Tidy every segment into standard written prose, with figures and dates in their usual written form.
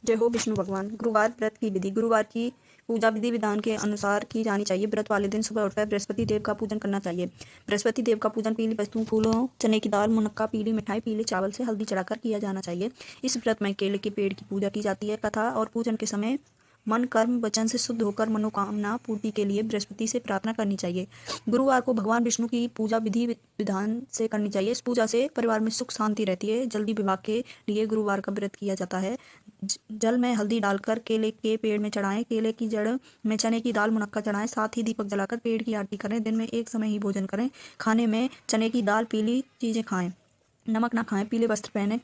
जय हो विष्णु भगवान। गुरुवार व्रत की विधि। गुरुवार की पूजा विधि विधान के अनुसार की जानी चाहिए। व्रत वाले दिन सुबह उठकर बृहस्पति देव का पूजन करना चाहिए। बृहस्पति देव का पूजन पीली वस्तुओं, फूलों, चने की दाल, मुनक्का, पीली मिठाई, पीले चावल से हल्दी चढ़ाकर किया जाना चाहिए। इस व्रत में केले के पेड़ की पूजा की जाती है। कथा और पूजन के समय मन, कर्म, वचन से शुद्ध होकर मनोकामना पूर्ति के लिए बृहस्पति से प्रार्थना करनी चाहिए। गुरुवार को भगवान विष्णु की पूजा विधि विधान से करनी चाहिए। इस पूजा से परिवार में सुख शांति रहती है। जल्दी विवाह के लिए गुरुवार का व्रत किया जाता है। जल में हल्दी डालकर केले के पेड़ में चढ़ाएं। केले की जड़ में चने की दाल, मुनक्का चढ़ाएं। साथ ही दीपक जलाकर पेड़ की आरती करें। दिन में एक समय ही भोजन करें। खाने में चने की दाल, पीली चीजें खाएं, नमक ना खाएं। पीले वस्त्र पहने,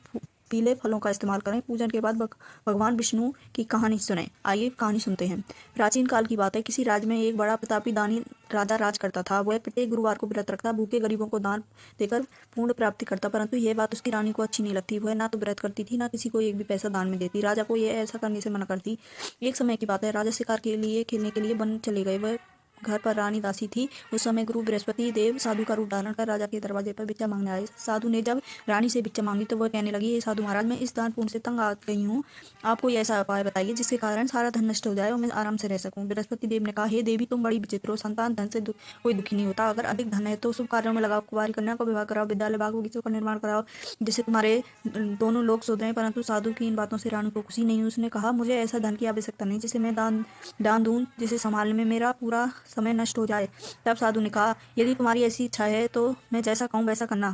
पीले फलों का इस्तेमाल करें। पूजन के बाद भगवान विष्णु की कहानी सुनें। आइए कहानी सुनते हैं। प्राचीन काल की बात है। किसी राज्य में एक बड़ा प्रतापी दानी राजा राज करता था। वह प्रत्येक गुरुवार को व्रत रखता, भूखे गरीबों को दान देकर पूर्ण प्राप्ति करता। परंतु यह बात उसकी रानी को अच्छी नहीं लगती। वह ना तो व्रत करती थी, ना किसी को एक भी पैसा दान में देती। राजा को यह ऐसा करने से मना करती। एक समय की बात है। राजा शिकार के लिए खेलने के लिए वन चले गए। वह घर पर रानी दासी थी। उस समय गुरु बृहस्पति देव साधु का रूप धारण कर राजा के दरवाजे पर भिक्षा मांगने आए। साधु ने जब रानी से भिक्षा मांगी तो वह कहने लगी, हे साधु महाराज, मैं इस दान पुण्य से तंग आ गई हूँ। आप कोई ऐसा उपाय बताइए जिसके कारण सारा धन नष्ट हो जाए और मैं आराम से रह सकूं। बृहस्पति देव ने कहा, हे देवी, तुम बड़ी विचित्र हो। संतान धन से कोई दुखी नहीं होता। अगर अधिक धन है तो शुभ कार्यों में लगाओ। कुंवारी कन्या का विवाह कराओ। विद्यालय, बाग, बगीचों का निर्माण कराओ, जिससे तुम्हारे दोनों लोग सुधरें। परंतु साधु की इन बातों से रानी को खुशी नहीं। उसने कहा, मुझे ऐसा धन की आवश्यकता नहीं जिसे मैं दान दूं, जिसे संभालने में मेरा पूरा समय नष्ट हो जाए। तब साधु ने कहा, यदि तुम्हारी ऐसी इच्छा है तो मैं जैसा कहूँ वैसा करना।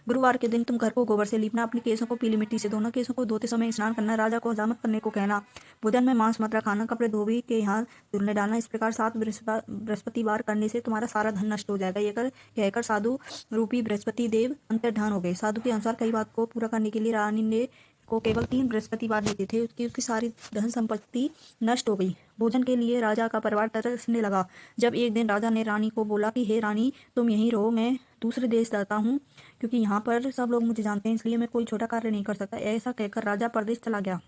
गुरुवार के दिन तुम घर को गोबर से लीपना, अपने केसों को पीली मिट्टी से धोना, केसों को धोते समय स्नान करना, राजा को हजामत करने को कहना, भोजन में मांस मत खाना, कपड़े धोबी के यहाँ धुलने डालना। इस प्रकार 7 बृहस्पतिवार करने से तुम्हारा सारा धन नष्ट हो जाएगा। ये कहकर साधु रूपी बृहस्पति देव अंतर्धान हो गए। साधु के अनुसार कई बात को पूरा करने के लिए रानी ने को केवल 3 बृहस्पतिवार देते थे। उसकी सारी धन संपत्ति नष्ट हो गई। भोजन के लिए राजा का परिवार तरसने लगा। जब एक दिन राजा ने रानी को बोला कि हे रानी, तुम यहीं रहो, मैं दूसरे देश जाता हूँ, क्योंकि यहाँ पर सब लोग मुझे जानते हैं, इसलिए मैं कोई छोटा कार्य नहीं कर सकता। ऐसा कहकर राजा परदेश चला गया।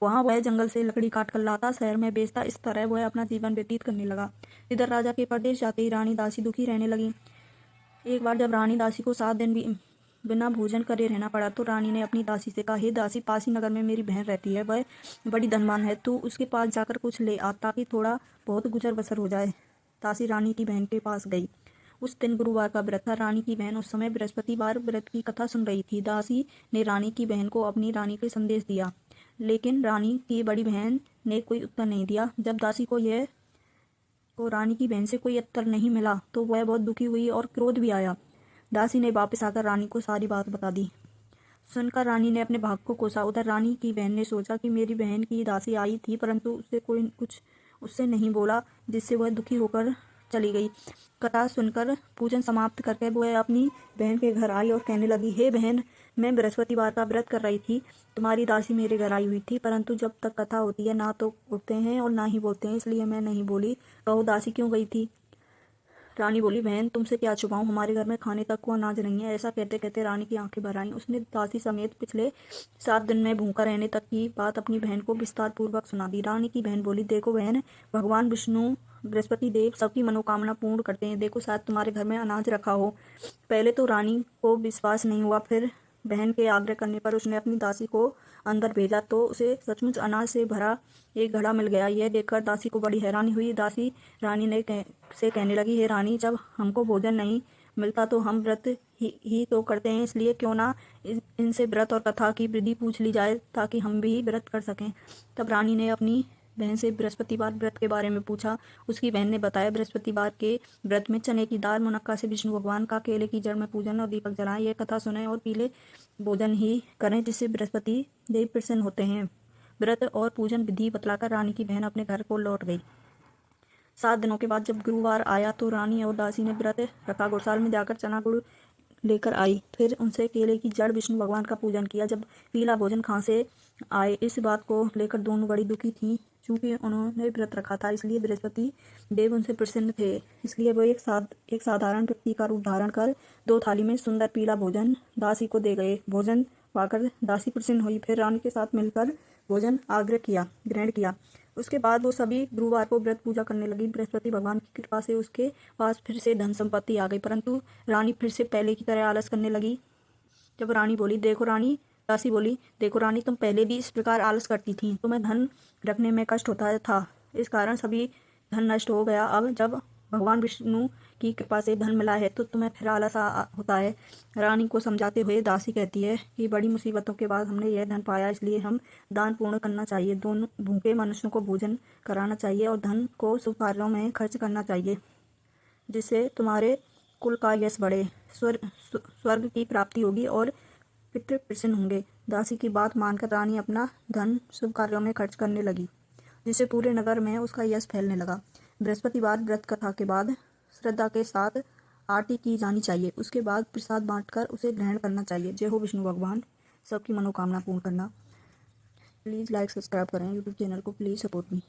वहाँ वह जंगल से लकड़ी काट कर लाता, शहर में बेचता। इस तरह वह अपना जीवन व्यतीत करने लगा। इधर राजा के परदेश जाते ही रानी दासी दुखी रहने लगी। एक बार जब रानी दासी को 7 दिन भी बिना भोजन करे रहना पड़ा तो रानी ने अपनी दासी से कहा, हे दासी, पास ही नगर में मेरी बहन रहती है, वह बड़ी धनवान है, तू उसके पास जाकर कुछ ले आ ताकि थोड़ा बहुत गुजर बसर हो जाए। दासी रानी की बहन के पास गई। उस दिन गुरुवार का व्रत था। रानी की बहन उस समय बृहस्पतिवार व्रत की कथा सुन रही थी। दासी ने रानी की बहन को अपनी रानी के संदेश दिया, लेकिन रानी की बड़ी बहन ने कोई उत्तर नहीं दिया। जब दासी को रानी की बहन से कोई उत्तर नहीं मिला तो वह बहुत दुखी हुई और क्रोध भी आया। दासी ने वापस आकर रानी को सारी बात बता दी। सुनकर रानी ने अपने भाग को कोसा। उधर रानी की बहन ने सोचा कि मेरी बहन की दासी आई थी, परंतु उससे कोई कुछ उससे नहीं बोला, जिससे वह दुखी होकर चली गई। कथा सुनकर पूजन समाप्त करके वह अपनी बहन के घर आई और कहने लगी, हे बहन, मैं बृहस्पतिवार का व्रत कर रही थी। तुम्हारी दासी मेरे घर आई हुई थी, परंतु जब तक कथा होती है ना तो उठते हैं और ना ही बोलते हैं, इसलिए मैं नहीं बोली। कहो दासी क्यों गई थी? रानी बोली, बहन, तुमसे क्या छुपाऊं, हमारे घर में खाने तक को अनाज नहीं है। ऐसा कहते कहते रानी की आंखें भर आईं। उसने दासी समेत पिछले 7 दिन में भूखा रहने तक की बात अपनी बहन को विस्तार पूर्वक सुना दी। रानी की बहन बोली, देखो बहन, भगवान विष्णु बृहस्पति देव सबकी मनोकामना पूर्ण करते हैं। देखो, शायद तुम्हारे घर में अनाज रखा हो। पहले तो रानी को विश्वास नहीं हुआ, फिर बहन के आग्रह करने पर उसने अपनी दासी को अंदर भेजा तो उसे सचमुच अनाज से भरा एक घड़ा मिल गया। यह देखकर दासी को बड़ी हैरानी हुई। दासी रानी से कहने लगी, हे रानी, जब हमको भोजन नहीं मिलता तो हम व्रत ही तो करते हैं, इसलिए क्यों ना इनसे व्रत और कथा की विधि पूछ ली जाए ताकि हम भी व्रत कर सकें। तब रानी ने अपनी बहन से बृहस्पतिवार व्रत के बारे में पूछा। उसकी बहन ने बताया, बृहस्पतिवार के व्रत में चने की दाल, मुनक्का से विष्णु भगवान का, केले की जड़ में पूजन और दीपक जलाएं। यह कथा सुने और पीले भोजन ही करें, जिससे बृहस्पति देव प्रसन्न होते हैं। व्रत और पूजन विधि बतलाकर रानी की बहन अपने घर को लौट गई। 7 दिनों के बाद जब गुरुवार आया तो रानी और दासी ने व्रत रखा। गौशाल में जाकर चना गुड़ लेकर आई, फिर उनसे केले की जड़, विष्णु भगवान का पूजन किया। जब पीला भोजन खां से आए, इस बात को लेकर दोनों बड़ी दुखी थीं। चूंकि उन्होंने व्रत रखा था, इसलिए बृहस्पति देव उनसे प्रसन्न थे। इसलिए वो एक साधारण व्यक्ति का रूप धारण कर 2 थाली में सुंदर पीला भोजन दासी को दे गए। भोजन पाकर दासी प्रसन्न हुई, फिर रानी के साथ मिलकर भोजन ग्रहण किया। उसके बाद वो सभी गुरुवार को व्रत पूजा करने लगी। बृहस्पति भगवान की कृपा से उसके पास फिर से धन संपत्ति आ गई, परंतु रानी फिर से पहले की तरह आलस करने लगी। जब रानी बोली, देखो रानी, दासी बोली, देखो रानी, तुम पहले भी इस प्रकार आलस करती थी, तुम्हें धन रखने में कष्ट होता था, इस कारण सभी धन नष्ट हो गया। अब जब भगवान विष्णु की कृपा से धन मिला है तो तुम्हें फिर आलस होता है। रानी को समझाते हुए दासी कहती है कि बड़ी मुसीबतों के बाद हमने यह धन पाया, इसलिए हम दान पूर्ण करना चाहिए। दोनों भूखे मनुष्यों को भोजन कराना चाहिए और धन को शुभ कार्यों में खर्च करना चाहिए, जिससे तुम्हारे कुल का यश बढ़े, स्वर्ग की प्राप्ति होगी और पितृ प्रसन्न होंगे। दासी की बात मानकर रानी अपना धन शुभ कार्यों में खर्च करने लगी, जिससे पूरे नगर में उसका यश फैलने लगा। बृहस्पतिवार व्रत कथा के बाद श्रद्धा के साथ आरती की जानी चाहिए, उसके बाद प्रसाद बांटकर उसे ग्रहण करना चाहिए। जय हो विष्णु भगवान, सबकी मनोकामना पूर्ण करना। प्लीज़ लाइक सब्सक्राइब करें यूट्यूब चैनल को, प्लीज़ सपोर्ट मी।